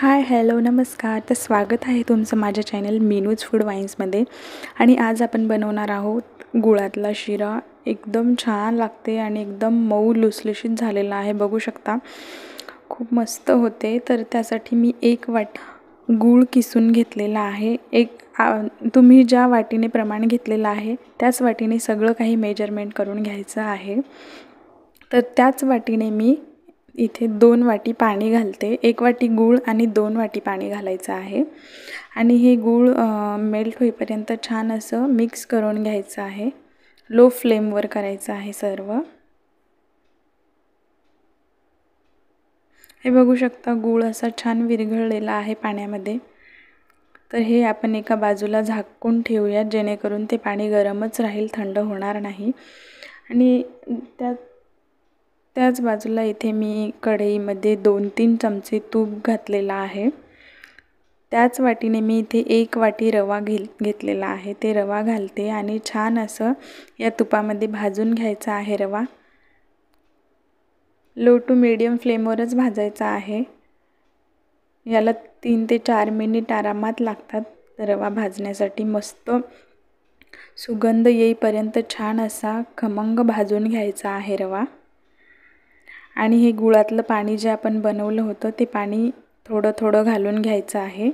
Hi hello नमस्कार. तर स्वागत आहे तुमचं माझ्या चॅनल मीनूज फूड वाईन्समध्ये. आणि आज आपण बनवणार आहोत गुळातला शिरा. एकदम छान लागते आणि एकदम मऊ लुसलुशीत झालेला आहे. बघू शकता खूप मस्त होते. तर त्यासाठी मी 1 वाटी गूळ किसून घेतलेला आहे. तुम्ही ज्या वाटीने प्रमाण घेतलेलं आहे त्याच वाटीने सगळं काही मेजरमेंट करून घ्यायचं आहे. तर त्याच वाटीने मी इथे 2 वाटी पाणी घालते. 1 वाटी गूळ आणि 2 वाटी पाणी घालायचं आहे. आणि हे गूळ मेल्ट होईपर्यंत छान असं मिक्स करून घ्यायचं आहे. लो फ्लेमवर करायचं आहे सर्व. हे बघू शकता गूळ असा छान विरघळलेला आहे पाण्यामध्ये. तर हे आपण एका बाजूला झाकून ठेवूया जेणेकरून ते पाणी गरमच राहील, थंड होणार नाही. आणि त्याच बाजूला इथे मी कढईमध्ये 2-3 चमचे तूप घातलेला आहे. त्याच वाटीने मी इथे 1 वाटी रवा घेतलेला आहे. ते रवा घालते आणि छान असं या तुपामध्ये भाजून घ्यायचा आहे रवा. लो टू मीडियम फ्लेमवरच भाजायचा आहे. याला 3 ते 4 मिनिट आरामात लागतात रवा भाजण्यासाठी. मस्त सुगंध येईपर्यंत छान असा खमंग भाजून घ्यायचा आहे रवा. आणि हे गुळातलं पाणी जे आपण बनवलं होतं ते पाणी थोडं थोडं घालून घ्यायचं आहे.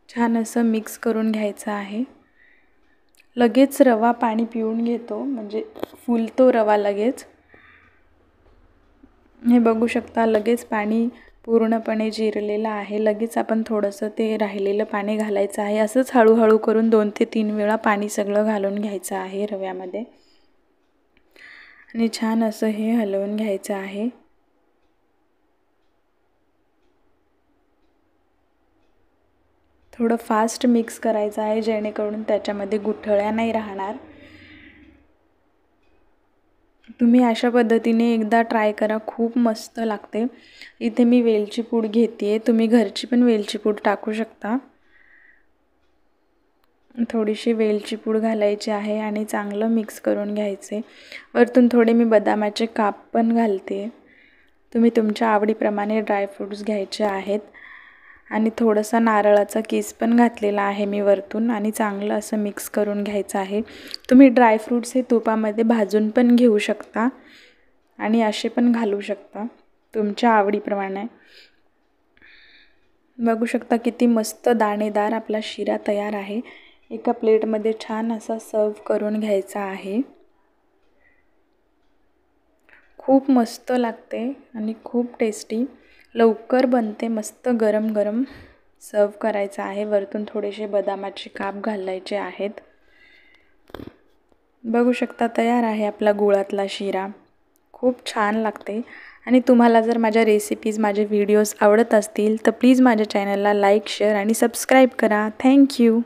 छान असं मिक्स करून घ्यायचं आहे. लगेच रवा पाणी पिऊन घेतो, म्हणजे फुलतो रवा लगेच. हे बघू शकता लगेच पाणी पूर्णपणे जिरलेलं आहे. लगेच आपण थोडंसं ते राहिलेलं पाणी घालायचं आहे. असंच हळूहळू करून 2 ते 3 वेळा पाणी सगळं घालून घ्यायचं आहे रव्यामध्ये. आणि छान असं हे हलवून घ्यायचं आहे. थोडं फास्ट मिक्स करायचं आहे जेणेकरून त्याच्यामध्ये गुठळ्या नाही राहणार. तुम्ही अशा पद्धतीने एकदा ट्राय करा, खूप मस्त लागते. इथे मी वेलची पूड घेते. तुम्ही घरची पण वेलची पूड टाकू शकता. थोडीशी वेलची पूड घालायची आहे आणि चांगलं मिक्स करून घ्यायचे. वरतून थोडे मी बदामाचे काप पण घालते. तुम्ही तुमच्या आवडीप्रमाणे ड्रायफ्रूट्स घ्यायचे आहेत. आणि थोडासा नारळाचा किस पण घातलेला आहे मी वरतून. आणि चांगलं असं मिक्स करून घ्यायचं आहे. तुम्ही ड्रायफ्रूट्स हे तुपामध्ये भाजून पण घेऊ शकता आणि असे पण घालू शकता तुमच्या आवडीप्रमाणे. बघू शकता किती मस्त दाणेदार आपला शिरा तयार आहे. एका प्लेटमध्ये छान असा सर्व करून घ्यायचा आहे. खूप मस्त लागते आणि खूप टेस्टी, लवकर बनते. मस्त गरम गरम सर्व करायचं आहे. वरतून थोडेसे बदामाचे काप घालायचे आहेत. बघू शकता तयार आहे आपला गुळातला शिरा. खूप छान लागते. आणि तुम्हाला जर माझ्या रेसिपीज, माझे व्हिडिओज आवडत असतील तर प्लीज माझ्या चॅनलला लाईक, शेअर आणि सबस्क्राईब करा. थँक्यू.